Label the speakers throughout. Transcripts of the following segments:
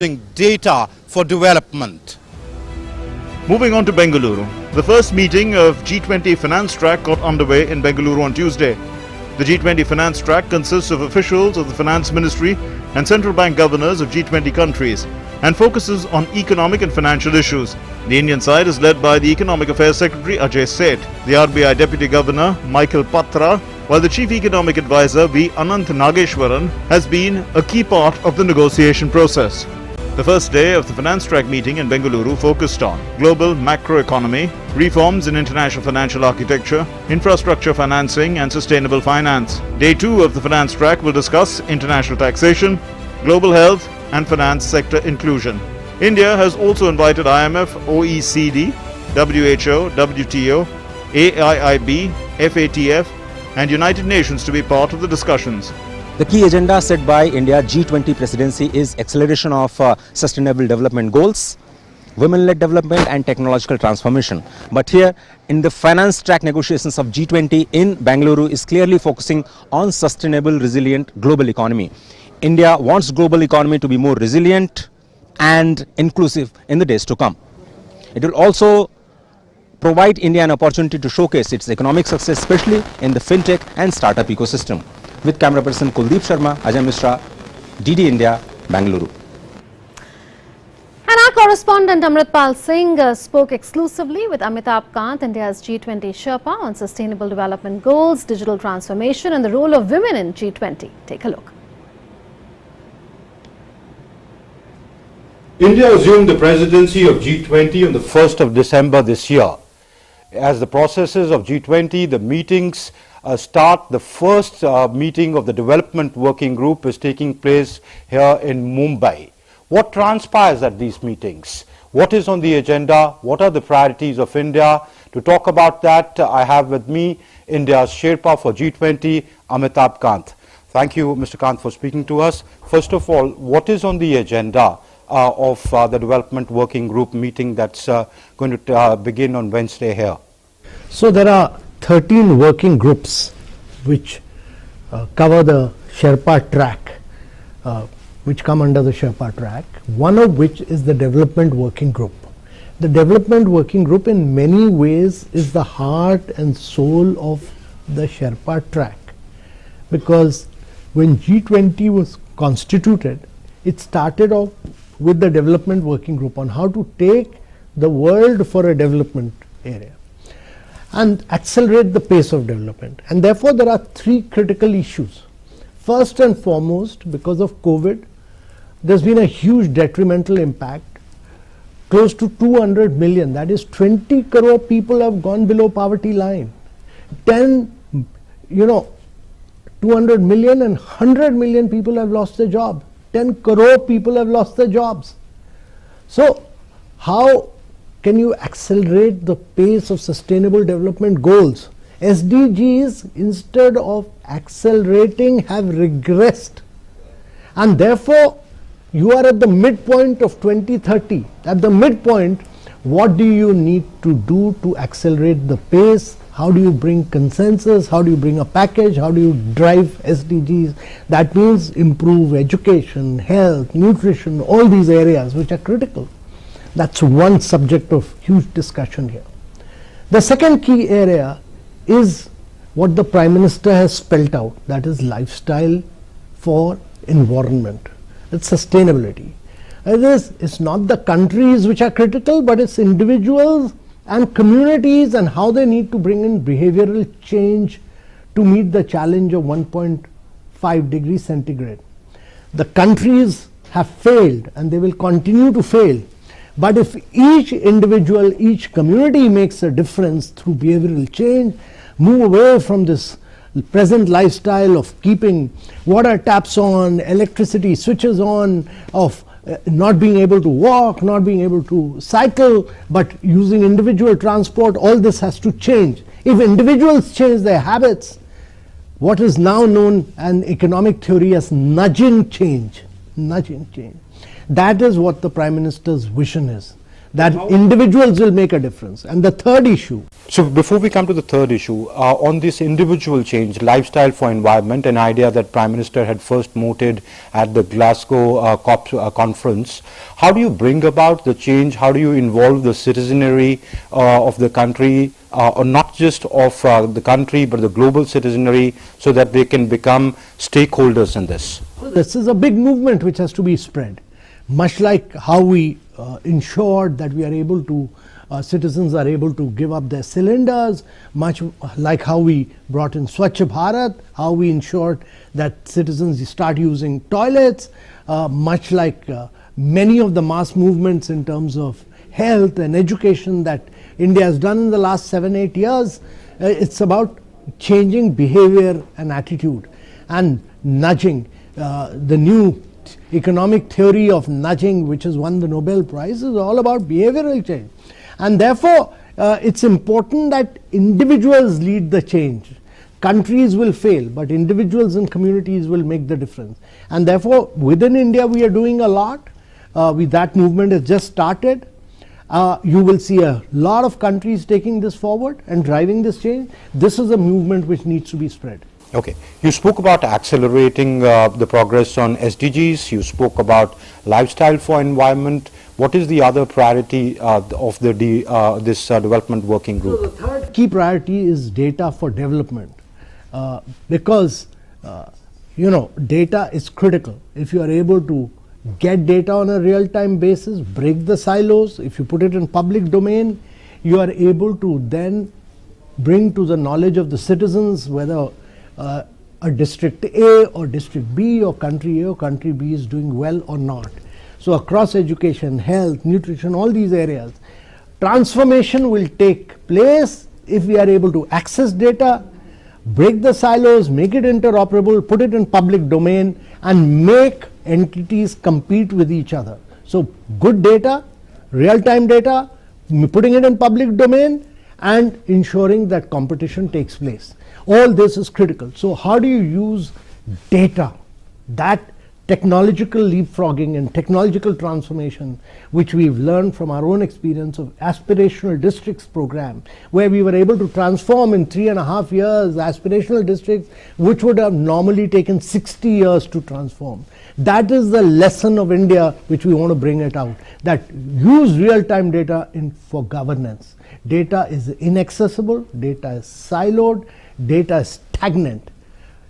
Speaker 1: using data for development.
Speaker 2: Moving on to Bengaluru, the first meeting of G20 Finance Track got underway in Bengaluru on Tuesday. The G20 Finance Track consists of officials of the Finance Ministry and central bank governors of G20 countries and focuses on economic and financial issues. The Indian side is led by the Economic Affairs Secretary Ajay Seth, the RBI Deputy Governor Michael Patra, while the Chief Economic Advisor V. Anant Nageshwaran has been a key part of the negotiation process. The first day of the Finance Track meeting in Bengaluru focused on global macroeconomy, reforms in international financial architecture, infrastructure financing and sustainable finance. Day 2 of the Finance Track will discuss international taxation, global health and finance sector inclusion. India has also invited IMF, OECD, WHO, WTO, AIIB, FATF and United Nations to be part of the discussions.
Speaker 3: The key agenda set by India G20 presidency is acceleration of sustainable development goals, women-led development and technological transformation. But here in the finance track negotiations of G20 in Bengaluru is clearly focusing on sustainable, resilient global economy. India wants global economy to be more resilient and inclusive in the days to come. It will also provide India an opportunity to showcase its economic success, especially in the fintech and startup ecosystem. With camera person Kuldeep Sharma, Ajay Mishra, DD India, Bengaluru.
Speaker 4: And our correspondent Amritpal Singh spoke exclusively with Amitabh Kant, India's G20 Sherpa, on sustainable development goals, digital transformation and the role of women in G20. Take a look.
Speaker 5: India assumed the presidency of G20 on the 1st of December this year. As the processes of G20, the meetings start, the first meeting of the Development Working Group is taking place here in Mumbai. What transpires at these meetings? What is on the agenda? What are the priorities of India? To talk about that, I have with me India's Sherpa for G20, Amitabh Kant. Thank you, Mr. Kant, for speaking to us. First of all, what is on the agenda of the Development Working Group meeting that's going to begin on Wednesday here?
Speaker 6: So there are 13 working groups which cover the Sherpa track, which come under the Sherpa track, one of which is the Development Working Group. The Development Working Group in many ways is the heart and soul of the Sherpa track, because when G20 was constituted, it started off with the Development Working Group on how to take the world for a development area and accelerate the pace of development. And therefore there are three critical issues. First and foremost, because of COVID, there's been a huge detrimental impact. Close to 200 million, that is 20 crore people have gone below poverty line. 200 million and 100 million people have lost their job. 10 crore people have lost their jobs. So how can you accelerate the pace of sustainable development goals? SDGs, instead of accelerating, have regressed. And therefore, you are at the midpoint of 2030. At the midpoint, what do you need to do to accelerate the pace? How do you bring consensus? How do you bring a package? How do you drive SDGs? That means improve education, health, nutrition, all these areas which are critical. That's one subject of huge discussion here. The second key area is what the Prime Minister has spelt out, that is lifestyle for environment. It's sustainability. It's not the countries which are critical, but it's individuals and communities and how they need to bring in behavioral change to meet the challenge of 1.5 degrees centigrade. The countries have failed and they will continue to fail. But if each individual, each community makes a difference through behavioral change, move away from this present lifestyle of keeping water taps on, electricity switches on, of not being able to walk, not being able to cycle, but using individual transport, all this has to change. If individuals change their habits, what is now known in economic theory as nudging change, that is what the Prime Minister's vision is. that individuals will make a difference. And the third issue.
Speaker 5: So before we come to the third issue, on this individual change, lifestyle for environment, an idea that Prime Minister had first mooted at the Glasgow COP conference, how do you bring about the change? How do you involve the citizenry of the country, or not just of the country, but the global citizenry, so that they can become stakeholders in this?
Speaker 6: This is a big movement which has to be spread, much like how we ensured that we are able to citizens are able to give up their cylinders, much like how we brought in Swachh Bharat, how we ensured that citizens start using toilets, much like many of the mass movements in terms of health and education that India has done in the last 7-8 years. It's about changing behavior and attitude and nudging. The new economic theory of nudging, which has won the Nobel Prize, is all about behavioral change. And therefore, it's important that individuals lead the change. Countries will fail, but individuals and communities will make the difference. And therefore, within India, we are doing a lot. That movement has just started. You will see a lot of countries taking this forward and driving this change. This is a movement which needs to be spread.
Speaker 5: Okay. You spoke about accelerating the progress on SDGs. You spoke about lifestyle for environment. What is the other priority of this development working group?
Speaker 6: So the third key priority is data for development, because data is critical. If you are able to get data on a real-time basis, break the silos, if you put it in public domain, you are able to then bring to the knowledge of the citizens whether a district A or district B or country A or country B is doing well or not. So across education, health, nutrition, all these areas, transformation will take place if we are able to access data, break the silos, make it interoperable, put it in public domain, and make entities compete with each other. So good data, real-time data, putting it in public domain, and ensuring that competition takes place. All this is critical. So how do you use data, that technological leapfrogging and technological transformation, which we've learned from our own experience of aspirational districts program, where we were able to transform in 3.5 years aspirational districts, which would have normally taken 60 years to transform. That is the lesson of India, which we want to bring it out, that use real-time data for governance. Data is inaccessible, data is siloed, data is stagnant.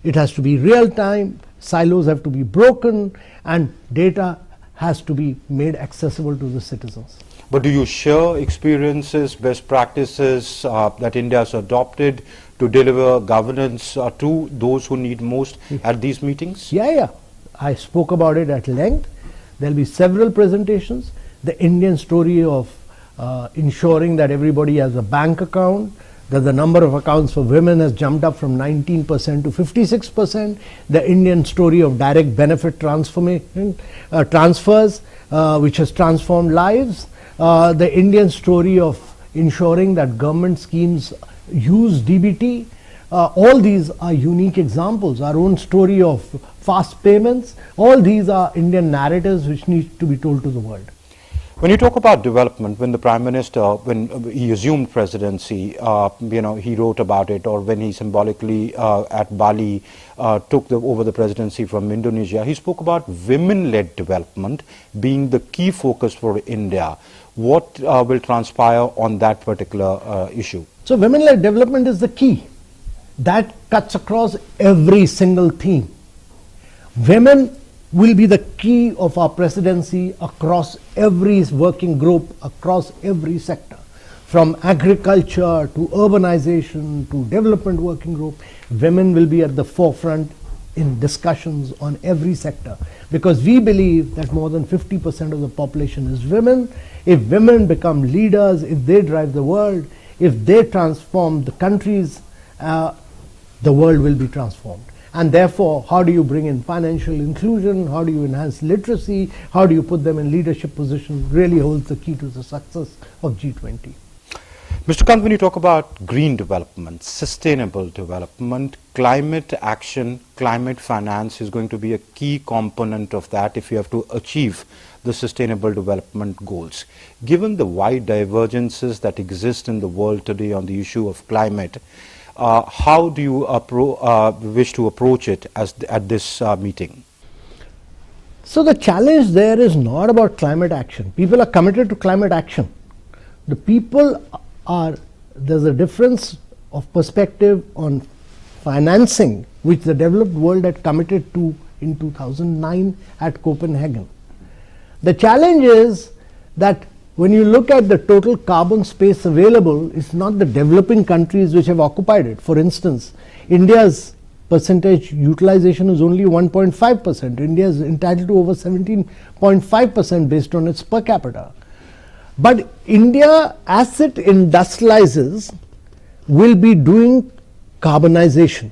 Speaker 6: It has to be real-time, silos have to be broken, and data has to be made accessible to the citizens.
Speaker 5: But do you share experiences, best practices that India has adopted to deliver governance to those who need most at these meetings?
Speaker 6: Yeah. I spoke about it at length. There will be several presentations. The Indian story of ensuring that everybody has a bank account, that the number of accounts for women has jumped up from 19% to 56%. The Indian story of direct benefit transfers, which has transformed lives. The Indian story of ensuring that government schemes use DBT. All these are unique examples. Our own story of fast payments. All these are Indian narratives which need to be told to the world.
Speaker 5: When you talk about development, when the Prime Minister, when he assumed presidency, he wrote about it, or when he symbolically at Bali took over the presidency from Indonesia, he spoke about women-led development being the key focus for India. What will transpire on that particular issue?
Speaker 6: So women-led development is the key. That cuts across every single theme. Women will be the key of our presidency across every working group, across every sector. From agriculture to urbanization to development working group, women will be at the forefront in discussions on every sector, because we believe that more than 50% of the population is women. If women become leaders, if they drive the world, if they transform the countries, the world will be transformed. And therefore, how do you bring in financial inclusion? How do you enhance literacy? How do you put them in leadership positions? Really holds the key to the success of G20.
Speaker 5: Mr. Kant, when you talk about green development, sustainable development, climate action, climate finance is going to be a key component of that if you have to achieve the Sustainable Development Goals. Given the wide divergences that exist in the world today on the issue of climate, how do you wish to approach it at this meeting?
Speaker 6: So the challenge there is not about climate action. People are committed to climate action. The people are, there's a difference of perspective on financing, which the developed world had committed to in 2009 at Copenhagen. The challenge is that when you look at the total carbon space available, it's not the developing countries which have occupied it. For instance, India's percentage utilization is only 1.5%. India is entitled to over 17.5% based on its per capita. But India, as it industrializes, will be doing carbonization.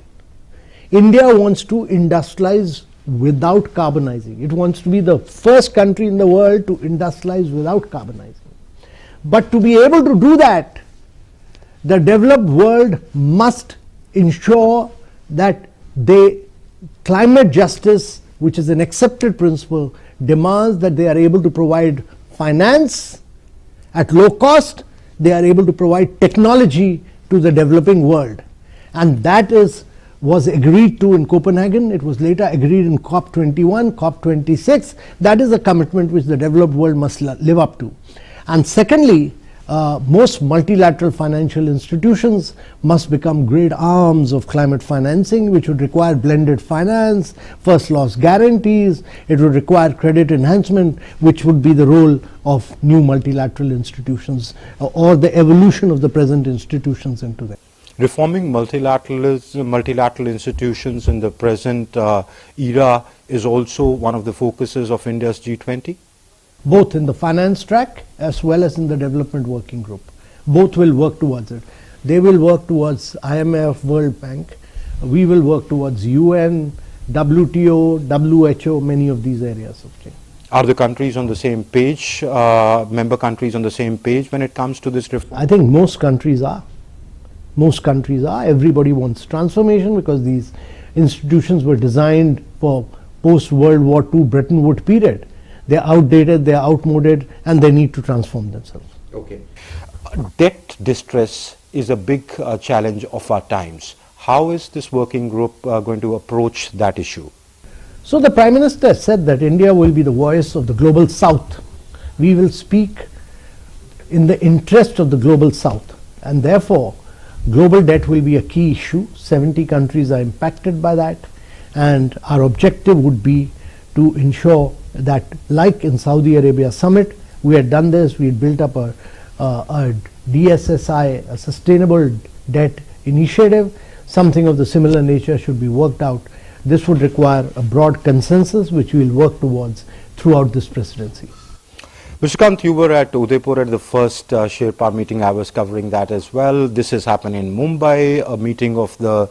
Speaker 6: India wants to industrialize without carbonizing. It wants to be the first country in the world to industrialize without carbonizing. But to be able to do that, the developed world must ensure that climate justice, which is an accepted principle, demands that they are able to provide finance at low cost, they are able to provide technology to the developing world. And that was agreed to in Copenhagen. It was later agreed in COP21, COP26. That is a commitment which the developed world must live up to. And secondly, most multilateral financial institutions must become great arms of climate financing, which would require blended finance, first loss guarantees. It would require credit enhancement, which would be the role of new multilateral institutions or the evolution of the present institutions into them.
Speaker 5: Reforming multilateral institutions in the present era is also one of the focuses of India's G20?
Speaker 6: Both in the finance track as well as in the development working group. Both will work towards it. They will work towards IMF, World Bank. We will work towards UN, WTO, WHO, many of these areas of change.
Speaker 5: Are the countries on the same page, member countries on the same page when it comes to this reform?
Speaker 6: I think most countries are. Most countries are. Everybody wants transformation because these institutions were designed for post-World War II Bretton Woods period. They're outdated, they're outmoded, and they need to transform themselves.
Speaker 5: Okay. Debt distress is a big challenge of our times. How is this working group going to approach that issue?
Speaker 6: So the Prime Minister said that India will be the voice of the global South. We will speak in the interest of the global South, and therefore global debt will be a key issue. 70 countries are impacted by that, and our objective would be to ensure that, like in Saudi Arabia summit, we had done this, we had built up a DSSI, a sustainable debt initiative. Something of the similar nature should be worked out. This would require a broad consensus which we will work towards throughout this presidency.
Speaker 5: Mr. Kant, you were at Udaipur at the first Sherpa meeting. I was covering that as well. This has happened in Mumbai, a meeting of the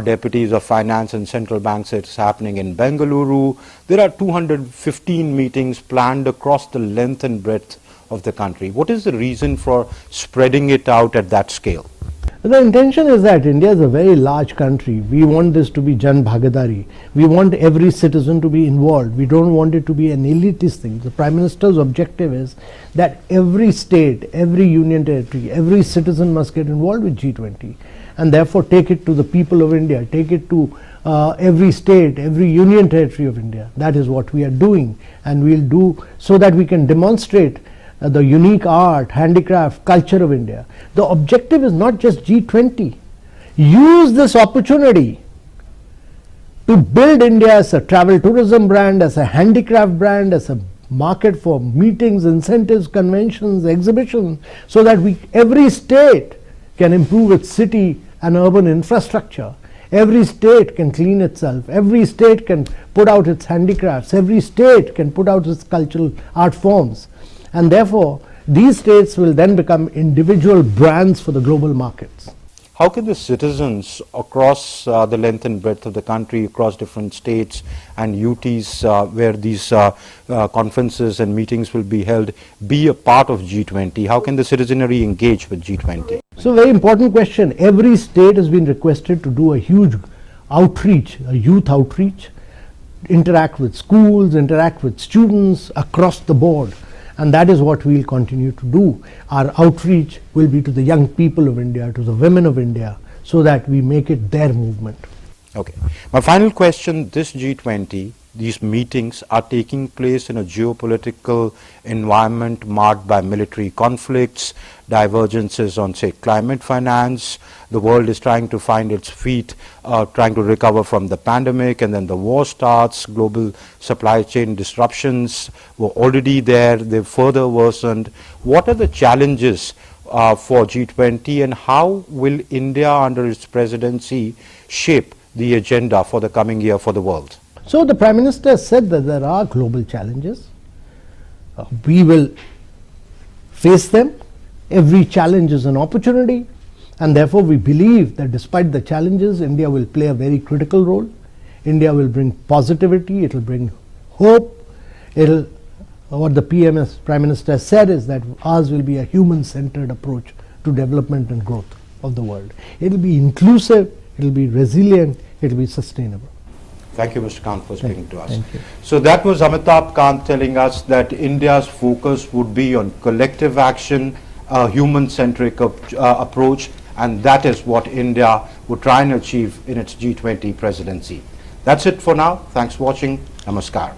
Speaker 5: deputies of finance and central banks. It's happening in Bengaluru. There are 215 meetings planned across the length and breadth of the country. What is the reason for spreading it out at that scale?
Speaker 6: The intention is that India is a very large country. We want this to be Jan Bhagadari. We want every citizen to be involved. We don't want it to be an elitist thing. The Prime Minister's objective is that every state, every union territory, every citizen must get involved with G20, and therefore take it to the people of India, take it to every state, every union territory of India. That is what we are doing, and we'll do so that we can demonstrate the unique art, handicraft, culture of India. The objective is not just G20. Use this opportunity to build India as a travel tourism brand, as a handicraft brand, as a market for meetings, incentives, conventions, exhibitions, so that every state can improve its city and urban infrastructure. Every state can clean itself. Every state can put out its handicrafts. Every state can put out its cultural art forms. And therefore, these states will then become individual brands for the global markets.
Speaker 5: How can the citizens across the length and breadth of the country, across different states and UTs where these conferences and meetings will be held, be a part of G20? How can the citizenry engage with G20?
Speaker 6: So, very important question. Every state has been requested to do a huge outreach, a youth outreach. interact with schools, interact with students across the board. And that is what we'll continue to do. Our outreach will be to the young people of India, to the women of India, so that we make it their movement.
Speaker 5: Okay. My final question, this G20, these meetings are taking place in a geopolitical environment marked by military conflicts, divergences on, say, climate finance. The world is trying to find its feet, trying to recover from the pandemic, and then the war starts. Global supply chain disruptions were already there. They've further worsened. What are the challenges for G20, and how will India under its presidency shape the agenda for the coming year for the world?
Speaker 6: So the Prime Minister said that there are global challenges. We will face them. Every challenge is an opportunity, and therefore we believe that despite the challenges, India will play a very critical role. India will bring positivity, it will bring hope. What the Prime Minister said is that ours will be a human-centered approach to development and growth of the world. It will be inclusive, it will be resilient, it will be sustainable.
Speaker 5: Thank you, Mr. Kant, for speaking to us.
Speaker 6: Thank you.
Speaker 5: So that was Amitabh Kant telling us that India's focus would be on collective action, a human-centric approach, and that is what India would try and achieve in its G20 presidency. That's it for now. Thanks for watching. Namaskar.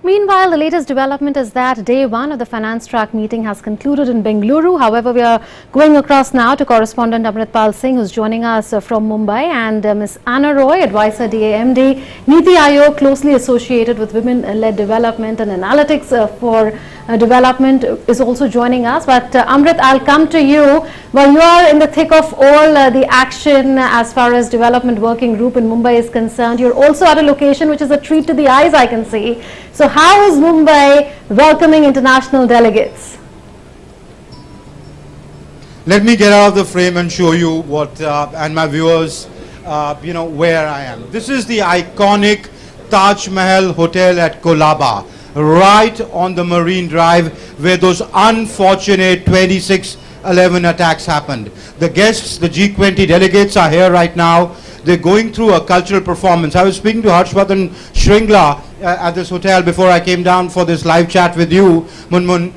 Speaker 4: Meanwhile, the latest development is that day one of the finance track meeting has concluded in Bengaluru. However, we are going across now to correspondent Amritpal Singh, who's joining us from Mumbai, and Ms. Anna Roy, advisor DAMD, Niti Aayog, closely associated with women-led development and analytics for development, is also joining us. But Amrit, I'll come to you. While you are in the thick of all the action as far as development working group in Mumbai is concerned, you're also at a location which is a treat to the eyes, I can see. So how is Mumbai welcoming international delegates?
Speaker 1: Let me get out of the frame and show you what, and my viewers, where I am. This is the iconic Taj Mahal Hotel at Colaba, right on the Marine Drive, where those unfortunate 26/11 attacks happened. The guests, the G20 delegates, are here right now. They're going through a cultural performance. I was speaking to Harshvardhan Shringla at this hotel before I came down for this live chat with you, Munmun.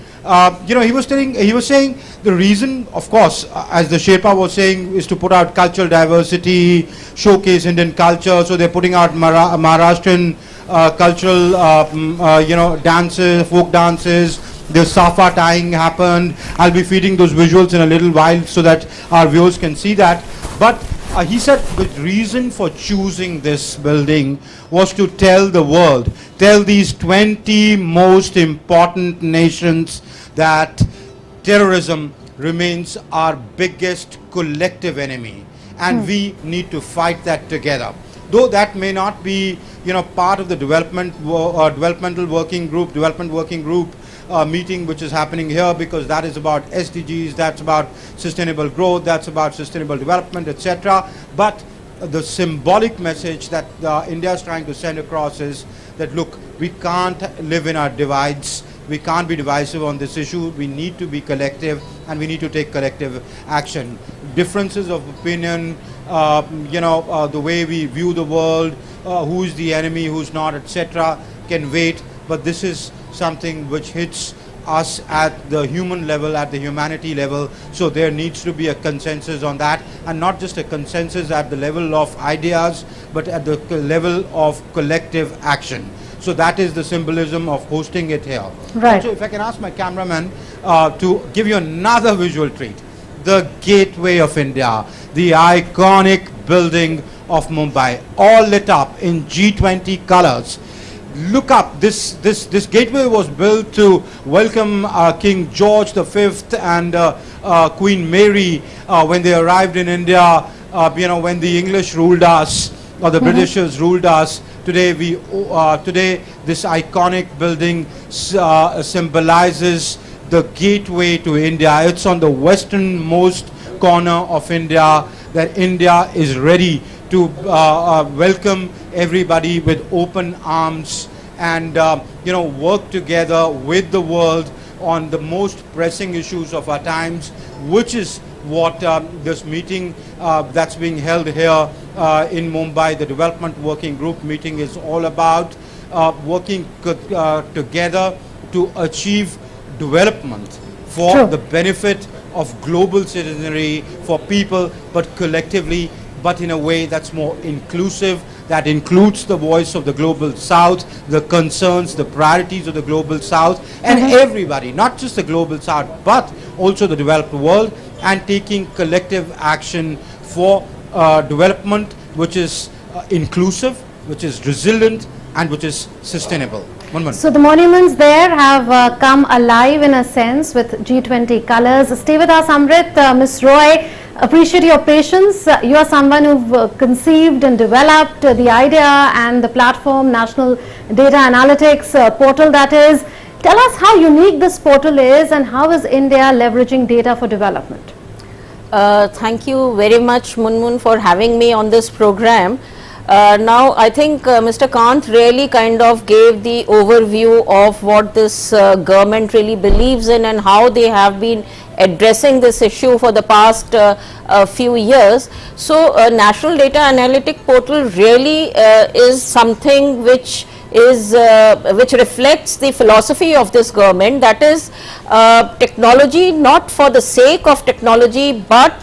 Speaker 1: He was saying the reason, of course, as the Sherpa was saying, is to put out cultural diversity, showcase Indian culture. So they're putting out Maharashtrian cultural, dances, folk dances. The Safa tying happened. I'll be feeding those visuals in a little while so that our viewers can see that. But he said the reason for choosing this building was to tell the world, tell these 20 most important nations that terrorism remains our biggest collective enemy, and we need to fight that together. Though that may not be, part of the development working group meeting which is happening here, because that is about SDGs, that's about sustainable growth, that's about sustainable development, etc. But the symbolic message that India is trying to send across is that, look, we can't live in our divides. We can't be divisive on this issue. We need to be collective, and we need to take collective action. Differences of opinion, the way we view the world, who's the enemy, who's not, etc., can wait. But this is something which hits us at the human level, at the humanity level. So there needs to be a consensus on that, and not just a consensus at the level of ideas, but at the level of collective action. So that is the symbolism of hosting it here.
Speaker 4: Right.
Speaker 1: So if I can ask my cameraman to give you another visual treat. The gateway of India, the iconic building of Mumbai, all lit up in G20 colors. Look up, this gateway was built to welcome King George V and Queen Mary when they arrived in India, when the English ruled us, or the Britishers ruled us. Today this iconic building symbolizes the gateway to India. It's on the westernmost corner of India, that India is ready to welcome everybody with open arms and work together with the world on the most pressing issues of our times, which is what this meeting that's being held here in Mumbai. The Development Working Group meeting is all about working together to achieve development for
Speaker 4: True.
Speaker 1: the benefit of global citizenry, for people, but collectively, but in a way that's more inclusive, that includes the voice of the global south, the concerns, the priorities of the global south, and everybody, not just the global south, but also the developed world, and taking collective action for development which is inclusive, which is resilient, and which is sustainable.
Speaker 4: So the monuments there have come alive in a sense with G20 colors. Stay with us, Amrit. Ms. Roy, appreciate your patience. You are someone who've conceived and developed the idea and the platform, National Data Analytics portal that is. Tell us how unique this portal is and how is India leveraging data for development?
Speaker 7: Thank you very much, Munmun, for having me on this program. Now, I think Mr. Kant really kind of gave the overview of what this government really believes in and how they have been addressing this issue for the past few years. So, National Data Analytic Portal really is something which is which reflects the philosophy of this government, that is technology not for the sake of technology, but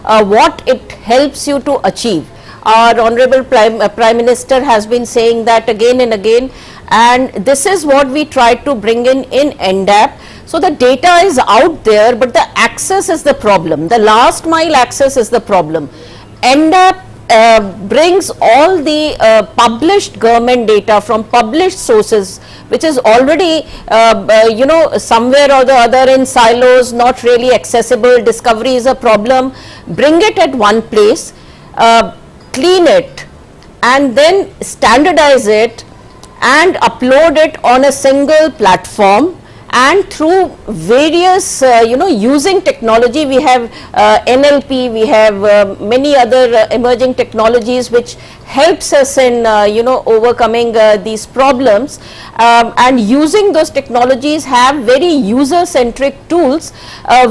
Speaker 7: what it helps you to achieve. Our Honorable Prime Minister has been saying that again and again, and this is what we try to bring in NDAP. So the data is out there, but the access is the problem. The last mile access is the problem. NDAP brings all the published government data from published sources, which is already somewhere or the other in silos, not really accessible. Discovery is a problem. Bring it at one place, clean it, and then standardize it and upload it on a single platform. And through various using technology, we have NLP, we have many other emerging technologies which helps us in overcoming these problems, and using those technologies have very user centric tools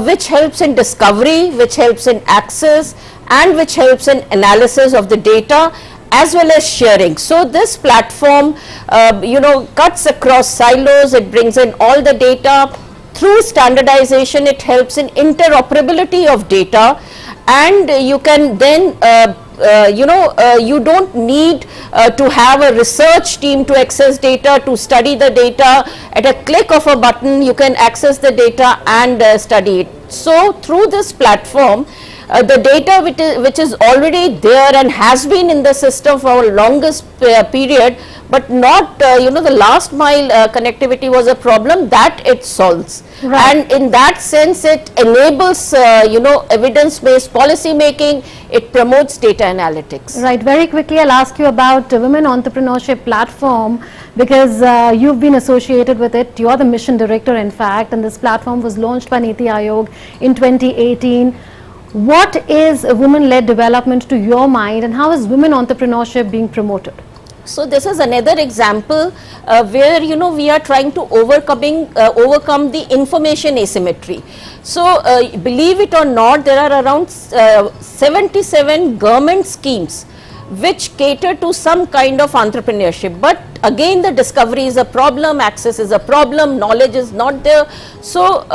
Speaker 7: which helps in discovery, which helps in access, and which helps in analysis of the data as well as sharing. So this platform cuts across silos, it brings in all the data. Through standardization, it helps in interoperability of data, and you can then you don't need to have a research team to access data, to study the data. At a click of a button, you can access the data and study it. So through this platform, the data which is already there and has been in the system for a longest period, but not the last mile connectivity was a problem that it solves. Right. And in that sense, it enables evidence based policy making, it promotes data analytics.
Speaker 4: Right. Very quickly, I'll ask you about Women Entrepreneurship Platform, because you've been associated with it. You are the mission director, in fact, and this platform was launched by Niti Aayog in 2018. What is women-led development to your mind, and how is women entrepreneurship being promoted?
Speaker 7: So this is another example where we are trying to overcome the information asymmetry. So believe it or not, there are around 77 government schemes which cater to some kind of entrepreneurship, but again the discovery is a problem, access is a problem, knowledge is not there. So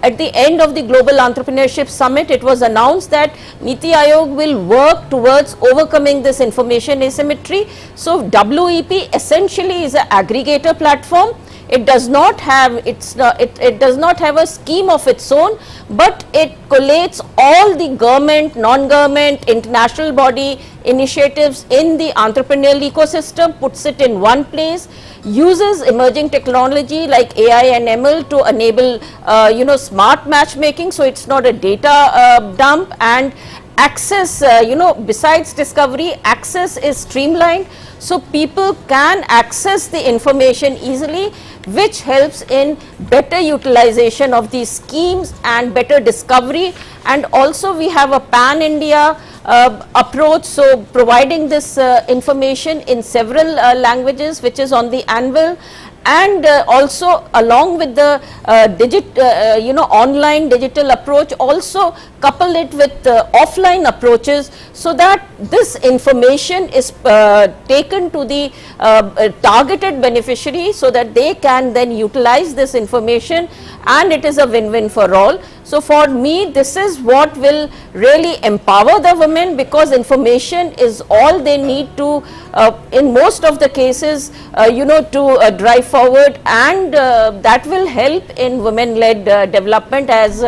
Speaker 7: at the end of the Global Entrepreneurship Summit, it was announced that Niti Aayog will work towards overcoming this information asymmetry. So WEP essentially is an aggregator platform. It does not have it does not have a scheme of its own, but it collates all the government, non-government, international body initiatives in the entrepreneurial ecosystem, puts it in one place, uses emerging technology like AI and ML to enable smart matchmaking, so it's not a data dump, and access besides discovery, access is streamlined, so people can access the information easily, which helps in better utilization of these schemes and better discovery. And also we have a pan-India approach, so providing this information in several languages, which is on the anvil, and also along with the online digital approach, also couple it with offline approaches, so that this information is taken to the targeted beneficiary, so that they can then utilize this information, and it is a win-win for all. So for me, this is what will really empower the women, because information is all they need to, in most of the cases, to drive forward, and that will help in women-led development, as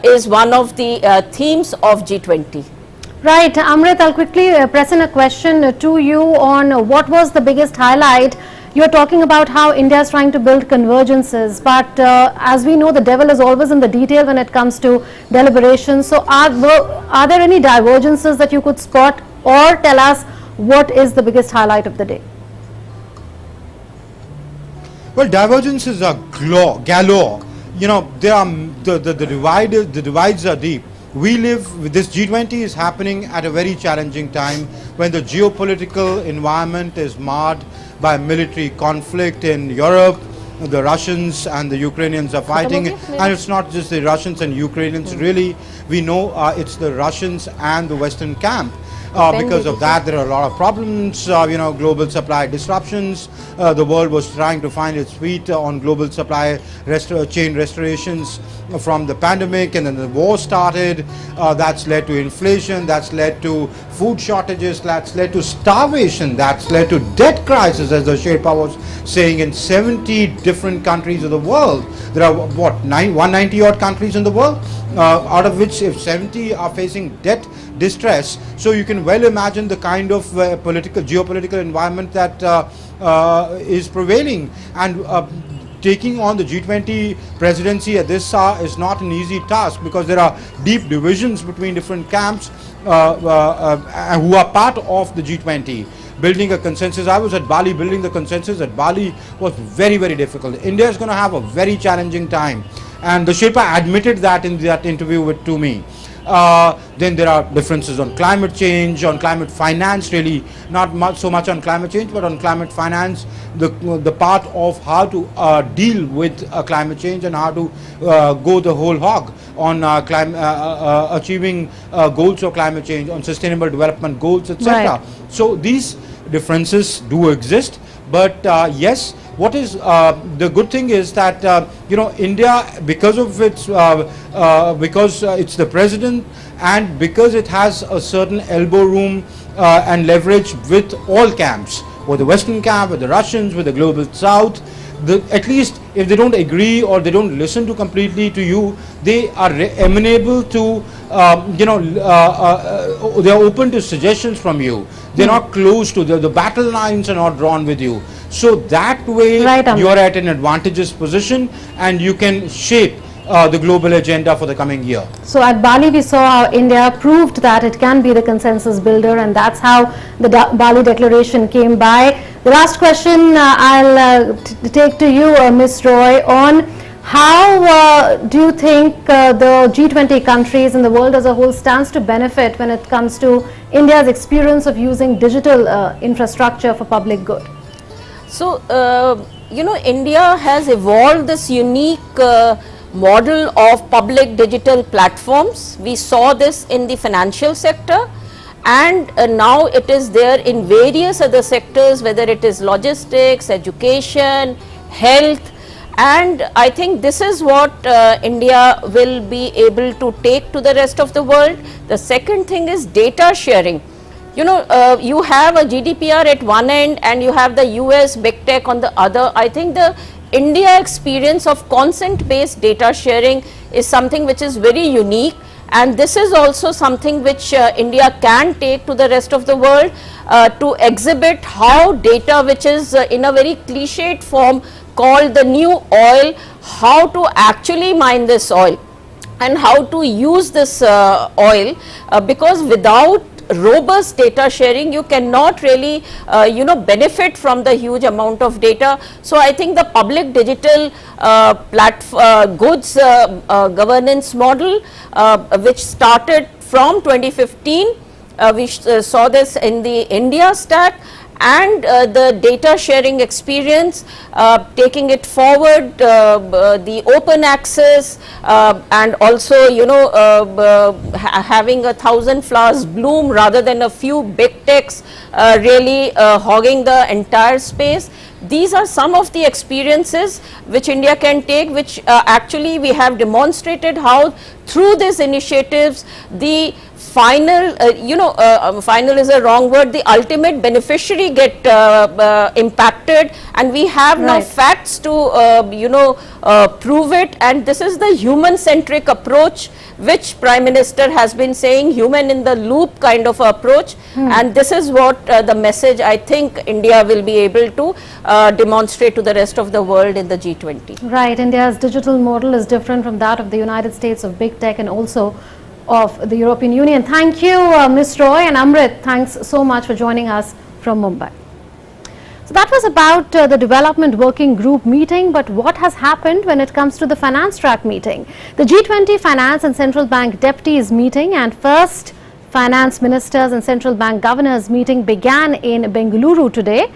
Speaker 7: is one of the themes of G20.
Speaker 4: Right, Amrit, I'll quickly press in a question to you on what was the biggest highlight. You're talking about how India is trying to build convergences, but as we know, the devil is always in the detail when it comes to deliberations. So are there any divergences that you could spot, or tell us what is the biggest highlight of the day?
Speaker 1: Well, divergences are galore. You know, there are the divides are deep. This G20 is happening at a very challenging time, when the geopolitical environment is marred by military conflict in Europe. The Russians and the Ukrainians are fighting, and it's not just the Russians and Ukrainians, really. We know it's the Russians and the Western camp. Because of that, there are a lot of problems, global supply disruptions. The world was trying to find its feet on global supply chain restorations from the pandemic, and then the war started. That's led to inflation, that's led to food shortages, that's led to starvation, that's led to debt crisis, as the Sherpa was saying, in 70 different countries of the world. There are, 190 odd countries in the world, out of which if 70 are facing debt distress. So you can well imagine the kind of geopolitical environment that is prevailing, and taking on the G20 presidency at this hour is not an easy task, because there are deep divisions between different camps who are part of the G20. Building a consensus, I was at Bali, building the consensus at Bali was very, very difficult. India is going to have a very challenging time, and the Sherpa admitted that in that interview to me. Then there are differences on climate change, on climate finance, really not so much on climate change, but on climate finance, the part of how to deal with climate change, and how to go the whole hog on achieving goals of climate change, on sustainable development goals, etc.
Speaker 4: Right.
Speaker 1: So these differences do exist, but yes, what is the good thing is that India, because of its because it's the president, and because it has a certain elbow room and leverage with all camps, with the Western camp, with the Russians, with the global South. At least if they don't agree or they don't listen to completely to you, they are amenable to they are open to suggestions from you. They're not close to the battle lines are not drawn with you. So that way, you are at an advantageous position, and you can shape the global agenda for the coming year.
Speaker 4: So at Bali, we saw how India proved that it can be the consensus builder, and that's how the Bali Declaration came by. The last question I'll take to you, Ms. Roy, on how do you think the G20 countries and the world as a whole stands to benefit when it comes to India's experience of using digital infrastructure for public good?
Speaker 7: So, India has evolved this unique model of public digital platforms. We saw this in the financial sector, and now it is there in various other sectors, whether it is logistics, education, health, and I think this is what India will be able to take to the rest of the world. The second thing is data sharing. You have a GDPR at one end, and you have the US big tech on the other. I think the India experience of consent-based data sharing is something which is very unique, and this is also something which India can take to the rest of the world to exhibit how data, which is in a very cliched form called the new oil, how to actually mine this oil and how to use this oil, because without robust data sharing you cannot really benefit from the huge amount of data. So I think the public digital goods governance model which started from 2015, we saw this in the India stack, and the data sharing experience, taking it forward, the open access, and also, you know, having 1,000 flowers bloom rather than a few big techs really hogging the entire space. These are some of the experiences which India can take, which actually we have demonstrated how through these initiatives the final, final is a wrong word, the ultimate beneficiary get impacted, and we have now facts to prove it. And this is the human centric approach which Prime Minister has been saying, human in the loop kind of approach, and this is what the message I think India will be able to demonstrate to the rest of the world in the G20.
Speaker 4: Right, India's digital model is different from that of the United States, of big tech, and also of the European Union. Thank you, Ms. Roy, and Amrit, thanks so much for joining us from Mumbai. So that was about the Development Working Group meeting, but what has happened when it comes to the finance track meeting? The G20 Finance and Central Bank Deputies meeting and first Finance Ministers and Central Bank Governors meeting began in Bengaluru today.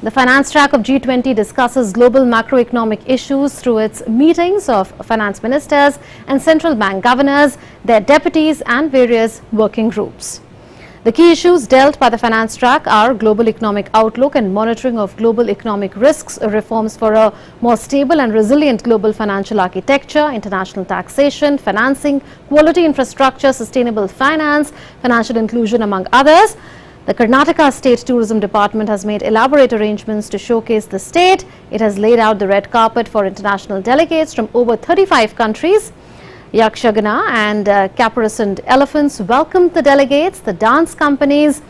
Speaker 4: The finance track of G20 discusses global macroeconomic issues through its meetings of finance ministers and central bank governors, their deputies and various working groups. The key issues dealt by the finance track are global economic outlook and monitoring of global economic risks, reforms for a more stable and resilient global financial architecture, international taxation, financing, quality infrastructure, sustainable finance, financial inclusion, among others. The Karnataka State Tourism Department has made elaborate arrangements to showcase the state. It has laid out the red carpet for international delegates from over 35 countries. Yakshagana and caparisoned elephants welcomed the delegates. The dance companies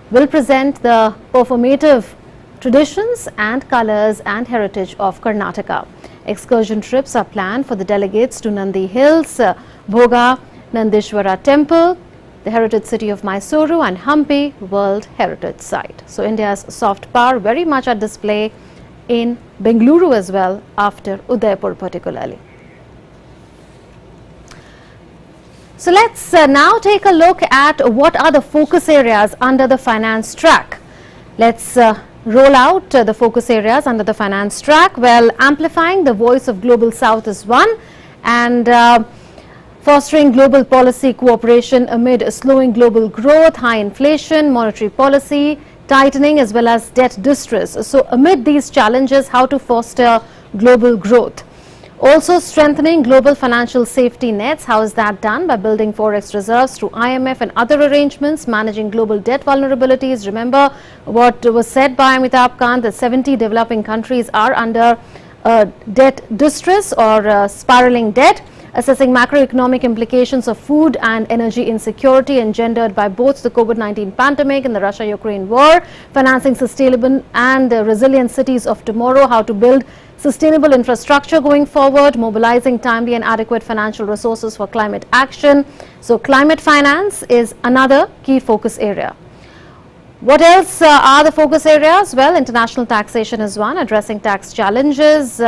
Speaker 4: will present the performative traditions and colors and heritage of Karnataka. Excursion trips are planned for the delegates to Nandi Hills, Bhoga, Nandishwara Temple, the heritage city of Mysuru, and Hampi World Heritage Site. So India's soft power very much at display in Bengaluru as well, after Udaipur particularly. So let's now take a look at what are the focus areas under the finance track. Let's roll out the focus areas under the finance track. Well, amplifying the voice of Global South is one, and fostering global policy cooperation amid slowing global growth, high inflation, monetary policy tightening, as well as debt distress. So amid these challenges, how to foster global growth. Also strengthening global financial safety nets. How is that done? By building forex reserves through IMF and other arrangements, managing global debt vulnerabilities. Remember what was said by Amitabh Kant, that 70 developing countries are under debt distress or spiraling debt. Assessing macroeconomic implications of food and energy insecurity engendered by both the COVID-19 pandemic and the Russia-Ukraine war. Financing sustainable and resilient cities of tomorrow. How to build sustainable infrastructure going forward, mobilizing timely and adequate financial resources for climate action. So climate finance is another key focus area. What else are the focus areas? Well, international taxation is one, addressing tax challenges,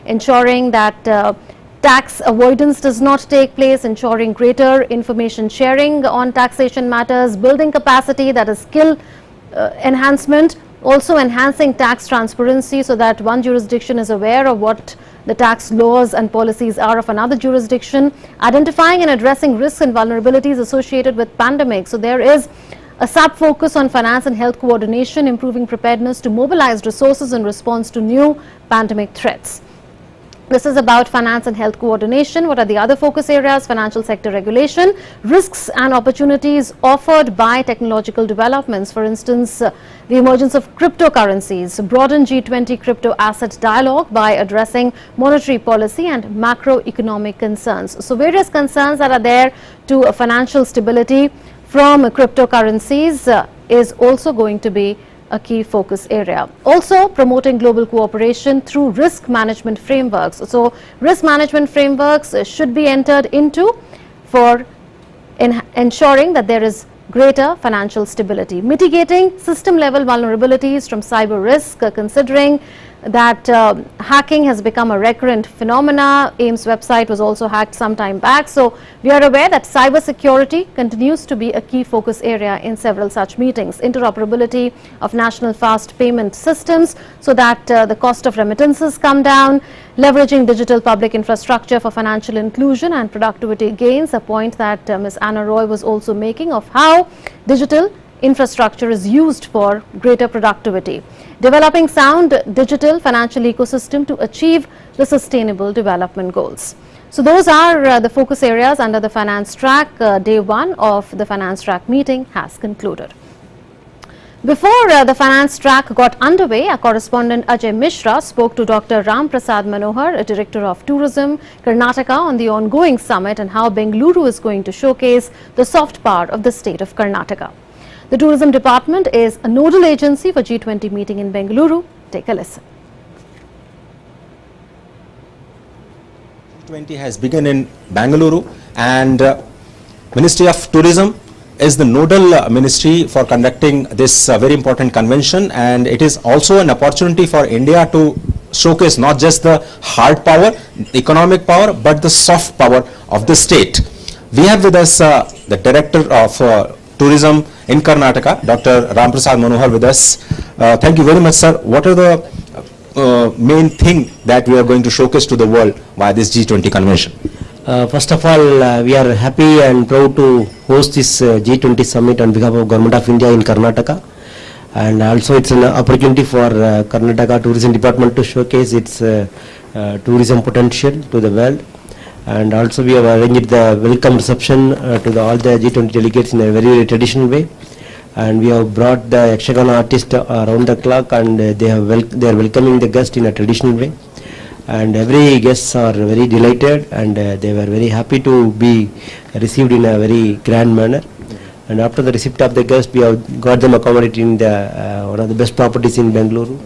Speaker 4: ensuring that tax avoidance does not take place, ensuring greater information sharing on taxation matters, building capacity, that is skill enhancement. Also enhancing tax transparency so that one jurisdiction is aware of what the tax laws and policies are of another jurisdiction. Identifying and addressing risks and vulnerabilities associated with pandemics. So there is a sub-focus on finance and health coordination, improving preparedness to mobilize resources in response to new pandemic threats. This is about finance and health coordination. What are the other focus areas? Financial sector regulation, risks and opportunities offered by technological developments. For instance, the emergence of cryptocurrencies, broaden G20 crypto asset dialogue by addressing monetary policy and macroeconomic concerns. So various concerns that are there to financial stability from cryptocurrencies is also going to be a key focus area. Also promoting global cooperation through risk management frameworks. So risk management frameworks should be entered into for ensuring that there is greater financial stability. Mitigating system level vulnerabilities from cyber risk, considering that hacking has become a recurrent phenomena. AIM's website was also hacked some time back. So we are aware that cybersecurity continues to be a key focus area in several such meetings. Interoperability of national fast payment systems so that the cost of remittances come down, leveraging digital public infrastructure for financial inclusion and productivity gains, a point that Ms. Anna Roy was also making of how digital infrastructure is used for greater productivity. Developing sound digital financial ecosystem to achieve the sustainable development goals. So those are the focus areas under the finance track. Day one of the finance track meeting has concluded. Before the finance track got underway, our correspondent Ajay Mishra spoke to Dr. Ram Prasad Manohar, a director of tourism, Karnataka, on the ongoing summit and how Bengaluru is going to showcase the soft power of the state of Karnataka. The tourism department is a nodal agency for G20 meeting in Bengaluru. Take a listen.
Speaker 3: G20 has begun in Bengaluru, and Ministry of Tourism is the nodal ministry for conducting this very important convention, and it is also an opportunity for India to showcase not just the hard power, economic power, but the soft power of the state. We have with us the director of tourism in Karnataka, Dr. Ram Prasad Manohar, with us. Thank you very much, sir. What are the main thing that we are going to showcase to the world via this G20 convention?
Speaker 8: First of all, we are happy and proud to host this G20 summit on behalf of Government of India in Karnataka, and also it's an opportunity for Karnataka Tourism Department to showcase its tourism potential to the world. And also we have arranged the welcome reception to all the G20 delegates in a very traditional way, and we have brought the Yakshagana artist around the clock, and they are welcoming the guest in a traditional way, and every guests are very delighted, and they were very happy to be received in a very grand manner. And after the receipt of the guest, we have got them accommodated in the one of the best properties in Bengaluru,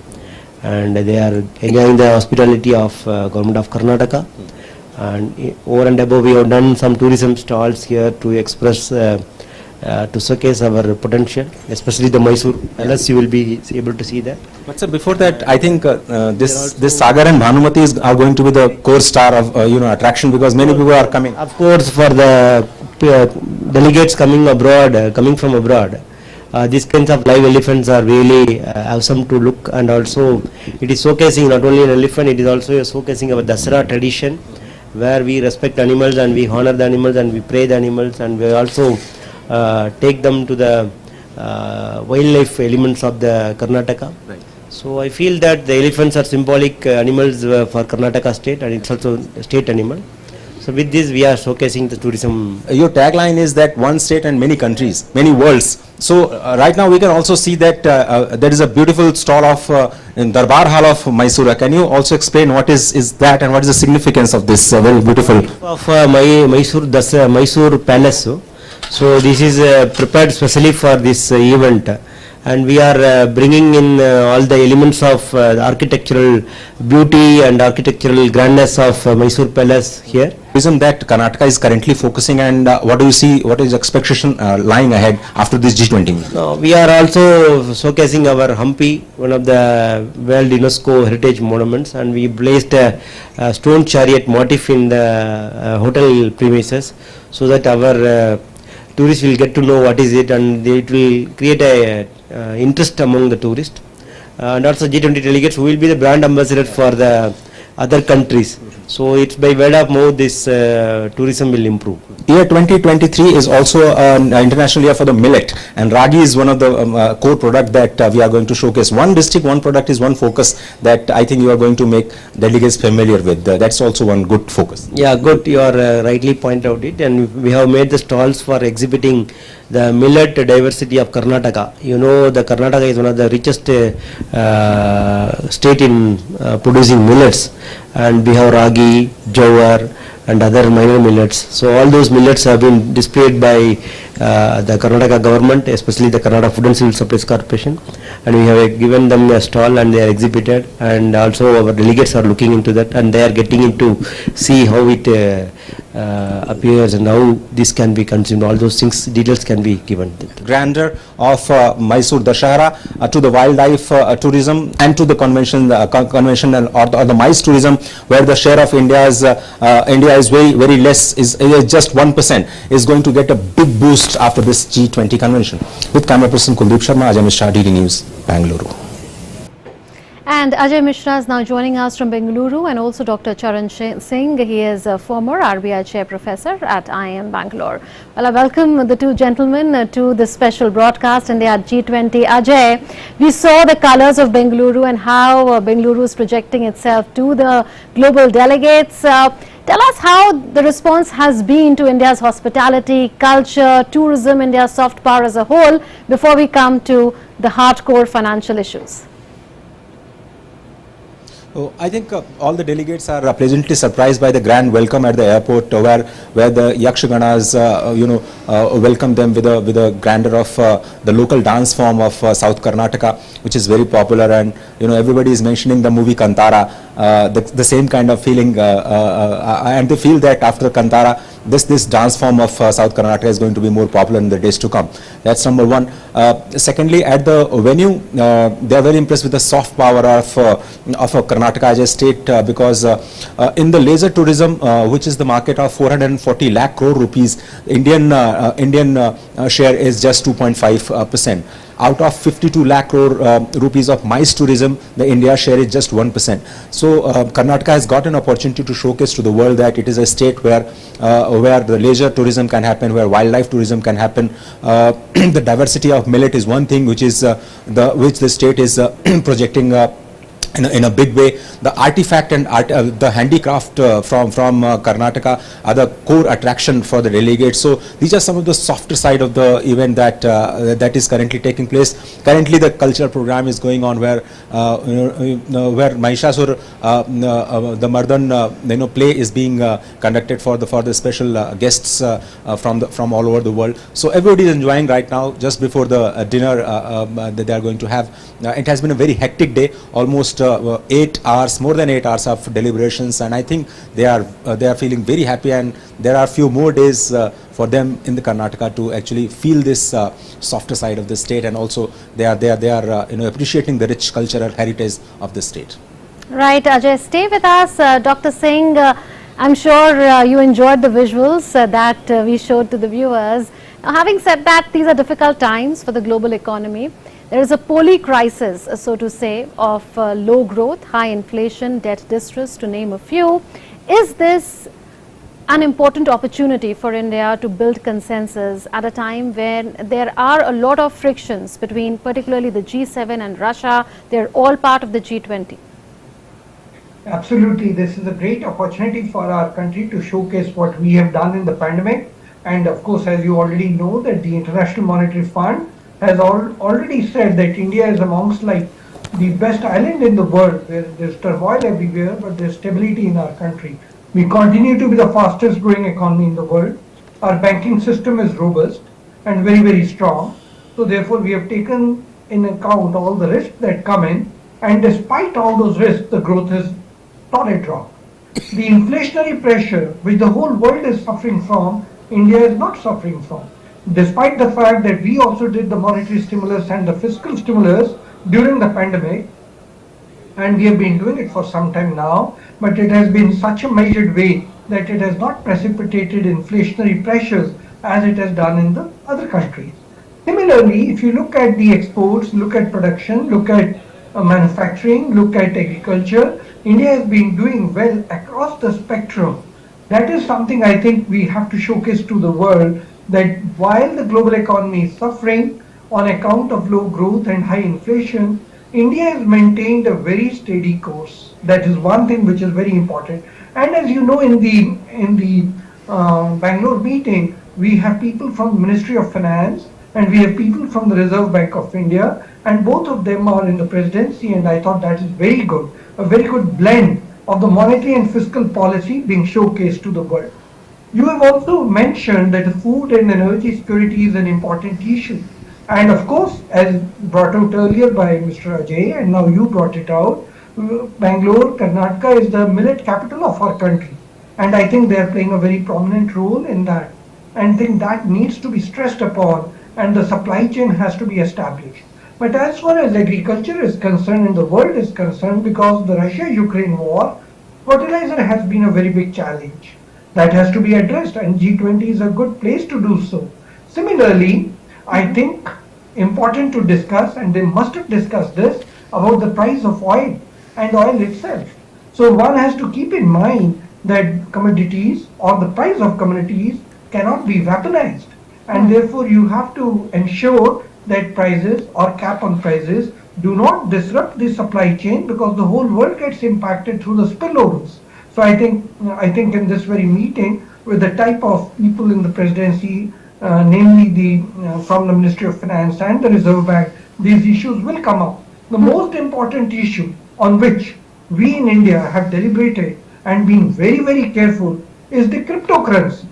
Speaker 8: and they are enjoying the hospitality of Government of Karnataka. And over and above, we have done some tourism stalls here to express, to showcase our potential, especially the Mysore Palace. You will be able to see that.
Speaker 3: But sir, before that, I think this Sagar and Bhanumati are going to be the core star of attraction, because many people are coming.
Speaker 8: Of course, for the delegates coming abroad, coming from abroad, these kinds of live elephants are really awesome to look, and also it is showcasing not only an elephant, it is also showcasing our Dasara tradition, where we respect animals and we honor the animals and we pray the animals, and we also take them to the wildlife elements of the Karnataka.
Speaker 3: Right.
Speaker 8: So I feel that the elephants are symbolic animals for Karnataka state, and it's also a state animal. So with this we are showcasing the tourism.
Speaker 3: Your tagline is that one state and many countries, many worlds. So right now we can also see that there is a beautiful stall of in Darbar Hall of Mysore. Can you also explain what is that and what is the significance of this very beautiful?
Speaker 8: Of Mysore Palace. So this is prepared specially for this event, and we are bringing in all the elements of architectural beauty and architectural grandness of Mysore Palace here.
Speaker 3: Isn't that Karnataka is currently focusing, and what do you see, what is expectation lying ahead after this G20 meeting?
Speaker 8: No, we are also showcasing our Hampi, one of the World UNESCO Heritage Monuments, and we placed a stone chariot motif in the hotel premises, so that our tourists will get to know what is it, and it will create a interest among the tourists. And also G20 delegates who will be the brand ambassador for the other countries. So it's by word of mouth this tourism will improve.
Speaker 3: Year 2023 is also an international year for the millet, and ragi is one of the core product that we are going to showcase. One district, one product is one focus that I think you are going to make delegates familiar with. That's also one good focus.
Speaker 8: Yeah, good. You are rightly point out it, and we have made the stalls for exhibiting the millet diversity of Karnataka. You know, the Karnataka is one of the richest state in producing millets, and we have ragi, jowar, and other minor millets. So all those millets have been displayed by the Karnataka government, especially the Karnataka Food and Civil Supplies Corporation, and we have given them a stall and they are exhibited, and also our delegates are looking into that, and they are getting into see how it appears and how this can be consumed. All those things, details can be given.
Speaker 3: Grandeur of Mysore Dashara to the wildlife tourism and to the conventional or the MICE tourism, where the share of India is very less, is just 1%, is going to get a big boost after this G20 convention. With camera person Kuldeep Sharma, Ajay Mishra, DD News, Bangalore.
Speaker 4: And Ajay Mishra is now joining us from Bengaluru, and also Dr. Charan Singh. He is a former RBI chair professor at IIM Bangalore. Well, I welcome the two gentlemen to this special broadcast India at G20. Ajay, we saw the colors of Bengaluru and how Bengaluru is projecting itself to the global delegates. Tell us how the response has been to India's hospitality, culture, tourism, India's soft power as a whole, before we come to the hardcore financial issues.
Speaker 3: Oh, I think all the delegates are pleasantly surprised by the grand welcome at the airport, where the Yakshaganas, welcome them with a grandeur of the local dance form of South Karnataka, which is very popular, and everybody is mentioning the movie Kantara, the same kind of feeling, and they feel that after Kantara, this dance form of South Karnataka is going to be more popular in the days to come. That's number one. Secondly, at the venue, they are very impressed with the soft power of Karnataka as a state, because in the leisure tourism, which is the market of 440 lakh crore rupees, Indian share is just 2.5%. Out of 52 lakh crore rupees of MICE tourism, the India share is just 1%. So Karnataka has got an opportunity to showcase to the world that it is a state where the leisure tourism can happen, where wildlife tourism can happen. The diversity of millet is one thing which the state is projecting in a big way. The artifact and the handicraft from Karnataka are the core attraction for the delegates. So these are some of the softer side of the event that is currently taking place. Currently, the cultural program is going on where Mahishasur, the Mardan play is being conducted for the special guests from all over the world. So everybody is enjoying right now. Just before the dinner that they are going to have, it has been a very hectic day, almost 8 hours, more than 8 hours of deliberations, and I think they are feeling very happy, and there are a few more days for them in the Karnataka to actually feel this softer side of the state, and also they are appreciating the rich cultural heritage of the state.
Speaker 4: Right, Ajay, stay with us. Dr. Singh, I'm sure you enjoyed the visuals that we showed to the viewers. Now, having said that, these are difficult times for the global economy. There is a poly crisis, so to say, of low growth, high inflation, debt distress, to name a few. Is this an important opportunity for India to build consensus at a time when there are a lot of frictions between particularly the G7 and Russia? They're all part of the G20.
Speaker 9: Absolutely. This is a great opportunity for our country to showcase what we have done in the pandemic. And of course, as you already know, that the International Monetary Fund has already said that India is amongst like the best island in the world, where there's turmoil everywhere, but there's stability in our country. We continue to be the fastest growing economy in the world. Our banking system is robust and very, very strong. So therefore, we have taken in account all the risks that come in. And despite all those risks, the growth is not a drop. The inflationary pressure, which the whole world is suffering from, India is not suffering from. Despite the fact that we also did the monetary stimulus and the fiscal stimulus during the pandemic, and we have been doing it for some time now, but it has been such a measured way that it has not precipitated inflationary pressures as it has done in the other countries. Similarly, if you look at the exports, look at production, look at manufacturing, look at agriculture, India has been doing well across the spectrum. That is something I think we have to showcase to the world, that while the global economy is suffering on account of low growth and high inflation, India has maintained a very steady course. That is one thing which is very important. And as you know, in the Bangalore meeting, we have people from the Ministry of Finance and we have people from the Reserve Bank of India, and both of them are in the presidency, and I thought that is very good, a very good blend of the monetary and fiscal policy being showcased to the world. You have also mentioned that food and energy security is an important issue. And of course, as brought out earlier by Mr. Ajay, and now you brought it out, Bangalore, Karnataka is the millet capital of our country. And I think they are playing a very prominent role in that. And I think that needs to be stressed upon, and the supply chain has to be established. But as far as agriculture is concerned and the world is concerned, because the Russia-Ukraine war, fertilizer has been a very big challenge. That has to be addressed, and G20 is a good place to do so. Similarly, I think important to discuss, and they must have discussed this, about the price of oil and oil itself. So one has to keep in mind that commodities or the price of commodities cannot be weaponized, and therefore you have to ensure that prices or cap on prices do not disrupt the supply chain, because the whole world gets impacted through the spillovers. So I think in this very meeting, with the type of people in the presidency, namely from the Ministry of Finance and the Reserve Bank, these issues will come up. The most important issue on which we in India have deliberated and been very, very careful is the cryptocurrency.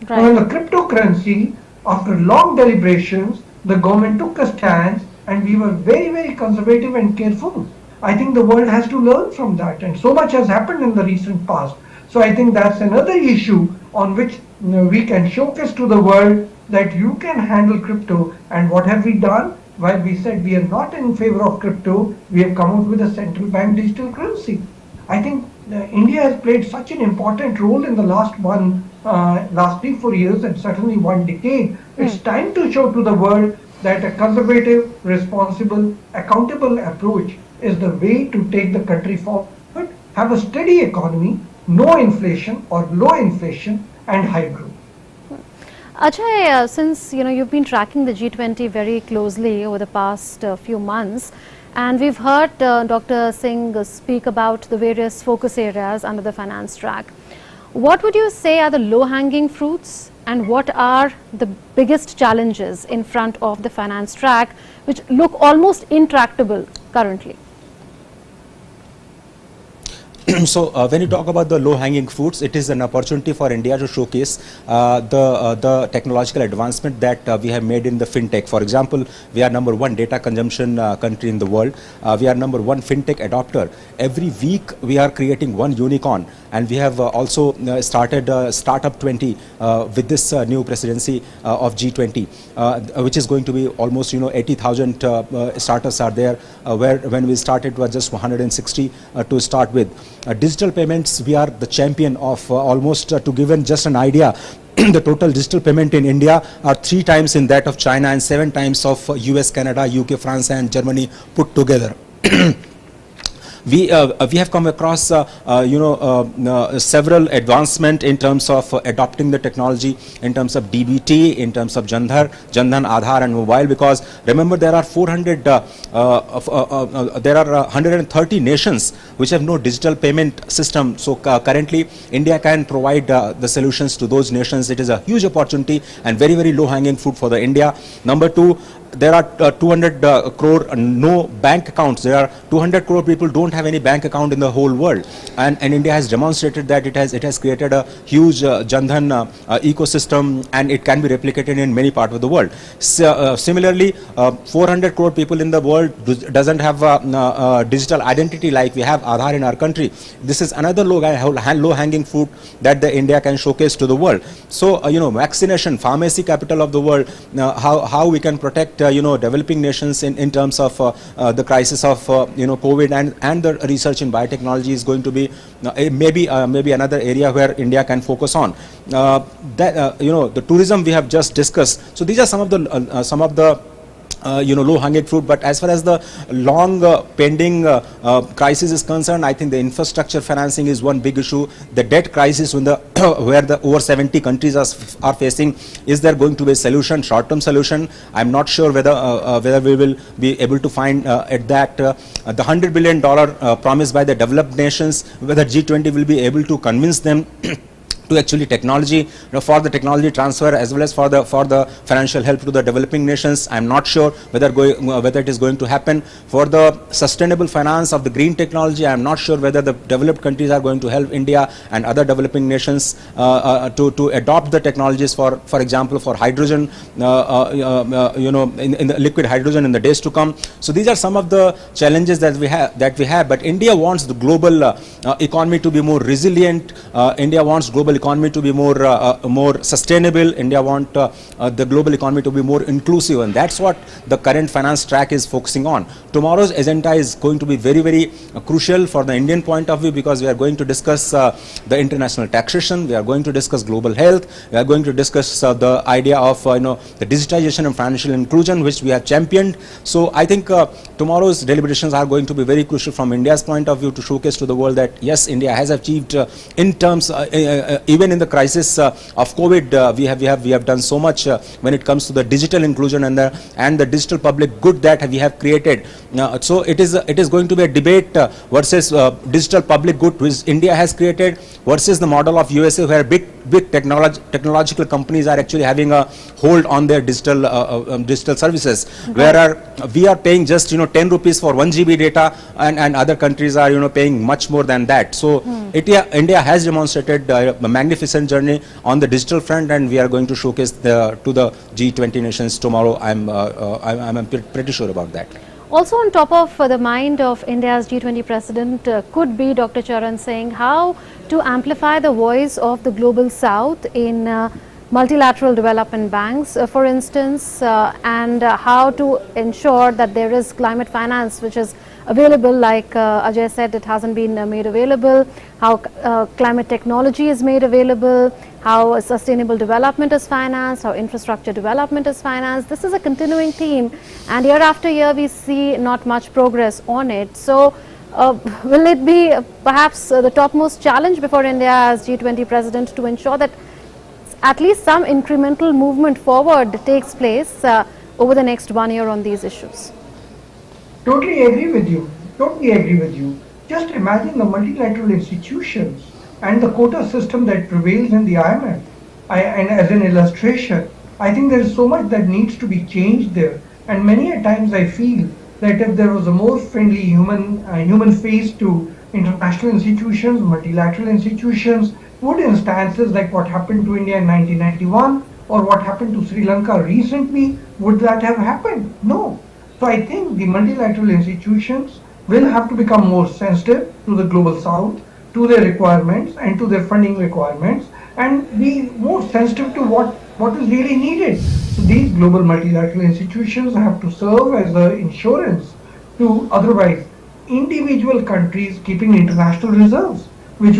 Speaker 4: Right.
Speaker 9: On the cryptocurrency, after long deliberations, the government took a stance, and we were very, very conservative and careful. I think the world has to learn from that, and so much has happened in the recent past. So I think that's another issue on which we can showcase to the world that you can handle crypto. And what have we done? While we said we are not in favor of crypto, we have come out with a central bank digital currency. I think India has played such an important role in the last 3-4 years, and certainly 1 decade. It's time to show to the world that a conservative, responsible, accountable approach is the way to take the country forward, have a steady economy, no inflation or low inflation, and high growth.
Speaker 4: Ajay, since you've been tracking the G20 very closely over the past few months, and we've heard Dr. Singh speak about the various focus areas under the finance track. What would you say are the low-hanging fruits, and what are the biggest challenges in front of the finance track, which look almost intractable currently?
Speaker 3: So when you talk about the low-hanging fruits, it is an opportunity for India to showcase the technological advancement that we have made in the fintech. For example, we are #1 data consumption country in the world. We are #1 fintech adopter. Every week we are creating one unicorn, and we have also started Startup 20 with this new presidency of G20, which is going to be almost 80,000 startups are there, where when we started was just 160 to start with. Digital payments, we are the champion of almost, to give just an idea, the total digital payment in India are 3 times in that of China and 7 times of US, Canada, UK, France and Germany put together. We have come across several advancement in terms of adopting the technology, in terms of DBT, in terms of Jandhan, Aadhaar and mobile, because remember there are 130 nations which have no digital payment system. So currently India can provide the solutions to those nations. It is a huge opportunity and very, very low hanging fruit for the India. Number 2, there are 200 crore no bank accounts. There are 200 crore people don't have any bank account in the whole world, and India has demonstrated that it has created a huge Jandhan ecosystem, and it can be replicated in many parts of the world. Similarly, 400 crore people in the world doesn't have digital identity like we have Aadhaar in our country. This is another low hanging fruit that the India can showcase to the world. So vaccination, pharmacy capital of the world, how we can protect developing nations in terms of the crisis of COVID, and the research in biotechnology is going to be maybe another area where India can focus on. The tourism we have just discussed. So these are some of the low-hanging fruit. But as far as the long pending crisis is concerned, I think the infrastructure financing is one big issue. The debt crisis, where the over 70 countries are facing, is there going to be a solution, short-term solution? I'm not sure whether we will be able to find at that the $100 billion promised by the developed nations, whether G20 will be able to convince them to actually technology, for the technology transfer as well as for the financial help to the developing nations. I'm not sure whether it is going to happen. For the sustainable finance of the green technology, I'm not sure whether the developed countries are going to help India and other developing nations to adopt the technologies for example for hydrogen, in the liquid hydrogen in the days to come. So these are some of the challenges that we have. But India wants the global economy to be more resilient. India wants global economy to be more sustainable. India wants the global economy to be more inclusive, and that's what the current finance track is focusing on. Tomorrow's agenda is going to be very, very crucial for the Indian point of view, because we are going to discuss the international taxation, we are going to discuss global health, we are going to discuss the idea of the digitization and financial inclusion, which we have championed. So I think tomorrow's deliberations are going to be very crucial from India's point of view to showcase to the world that yes, India has achieved in terms even in the crisis of COVID, we have done so much when it comes to the digital inclusion and the digital public good that we have created. So it is going to be a debate versus digital public good which India has created versus the model of USA, where big technological companies are actually having a hold on their digital services, where we are paying just 10 rupees for 1 GB data, and other countries are paying much more than that. So India has demonstrated a magnificent journey on the digital front, and we are going to showcase to the G20 nations tomorrow. I'm pretty sure about that.
Speaker 4: Also on top of the mind of India's G20 president could be Dr. Charan Singh, how to amplify the voice of the global south in multilateral development banks, for instance, and how to ensure that there is climate finance which is available, like Ajay said, it hasn't been made available, how climate technology is made available, how sustainable development is financed, how infrastructure development is financed. This is a continuing theme, and year after year we see not much progress on it. So will it be perhaps the topmost challenge before India as G20 president to ensure that at least some incremental movement forward takes place over the next 1 year on these issues?
Speaker 9: Totally agree with you. Totally agree with you. Just imagine the multilateral institutions and the quota system that prevails in the IMF. And as an illustration, I think there is so much that needs to be changed there. And many a times I feel that if there was a more friendly human face to international institutions, multilateral institutions, would instances like what happened to India in 1991 or what happened to Sri Lanka recently, would that have happened? No. So I think the multilateral institutions will have to become more sensitive to the global south, to their requirements and to their funding requirements, and be more sensitive to what is really needed. So these global multilateral institutions have to serve as an insurance to otherwise individual countries keeping international reserves, which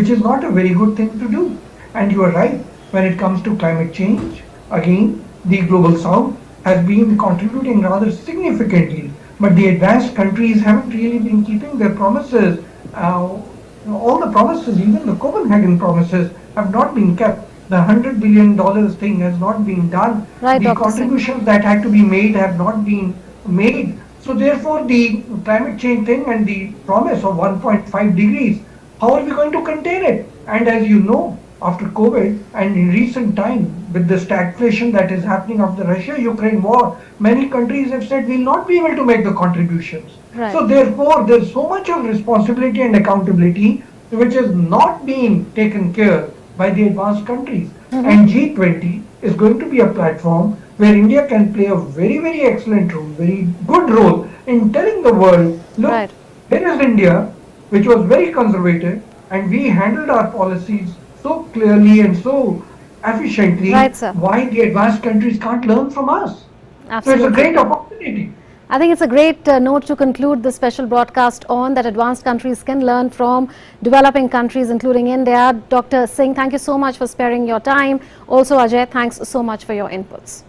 Speaker 9: is not a very good thing to do. And you are right, when it comes to climate change, again, the global south has been contributing rather significantly, but the advanced countries haven't really been keeping their promises. All the promises, even the Copenhagen promises, have not been kept. The $100 billion thing has not been done.
Speaker 4: Right,
Speaker 9: the contributions that had to be made have not been made. So therefore the climate change thing and the promise of 1.5 degrees, how are we going to contain it? And as you know, after COVID and in recent time with the stagflation that is happening after the Russia-Ukraine war, many countries have said we will not be able to make the contributions.
Speaker 4: Right.
Speaker 9: So therefore there is so much of responsibility and accountability which is not being taken care by the advanced countries. And G20 is going to be a platform where India can play a very, very excellent role, very good role in telling the world, look, here is India, which was very conservative, and we handled our policies so clearly and so efficiently.
Speaker 4: Right, sir.
Speaker 9: Why the advanced countries can't learn from us?
Speaker 4: Absolutely.
Speaker 9: So it's a great opportunity.
Speaker 4: I think it's a great note to conclude the special broadcast on, that advanced countries can learn from developing countries, including India. Dr. Singh, thank you so much for sparing your time. Also, Ajay, thanks so much for your inputs.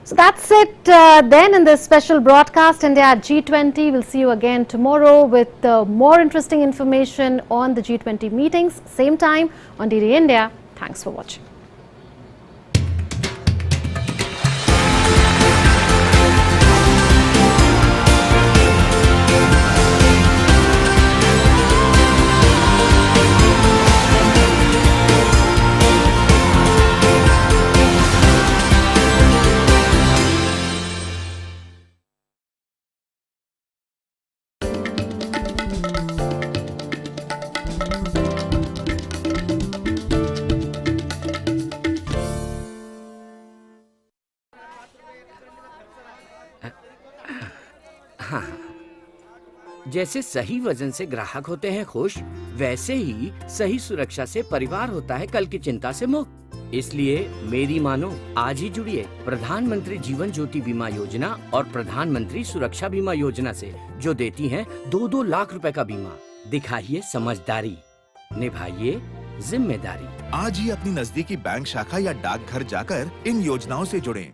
Speaker 4: So that's it then in this special broadcast, India at G20. We'll see you again tomorrow with more interesting information on the G20 meetings, same time on DD India. Thanks for watching.
Speaker 10: जैसे सही वजन से ग्राहक होते हैं खुश, वैसे ही सही सुरक्षा से परिवार होता है कल की चिंता से मुक्त। इसलिए मेरी मानो, आज ही जुड़िए प्रधानमंत्री जीवन ज्योति बीमा योजना और प्रधानमंत्री सुरक्षा बीमा योजना से, जो देती हैं 2-2 लाख रुपए का बीमा। दिखाइए समझदारी, निभाइए जिम्मेदारी।
Speaker 11: आज ही अपनी नजदीकी बैंक शाखा या डाकघर जाकर इन योजनाओं से जुड़ें।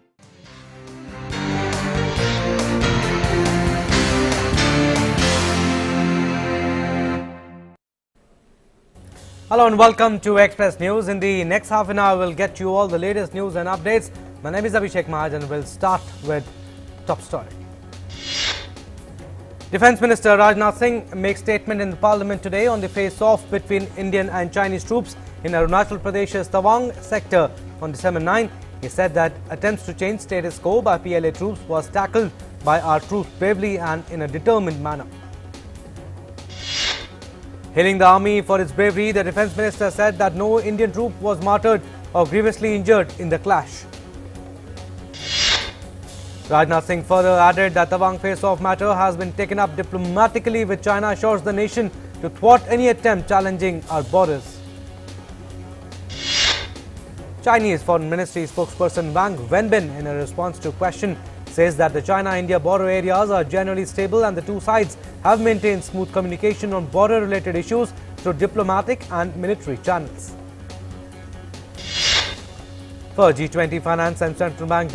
Speaker 12: Hello and welcome to Express News. In the next half an hour, we'll get you all the latest news and updates. My name is Abhishek Mahajan. We'll start with top story. Defence Minister Rajnath Singh makes statement in the Parliament today on the face-off between Indian and Chinese troops in Arunachal Pradesh's Tawang sector on December 9. He said that attempts to change status quo by PLA troops was tackled by our troops bravely and in a determined manner. Hailing the army for its bravery, the Defence Minister said that no Indian troop was martyred or grievously injured in the clash. Rajnath Singh further added that the Tawang face-off matter has been taken up diplomatically with China, assures the nation to thwart any attempt challenging our borders. Chinese Foreign Ministry spokesperson Wang Wenbin, in a response to a question, says that the China-India border areas are generally stable and the two sides have maintained smooth communication on border-related issues through diplomatic and military channels. For G20 Finance and Central Bank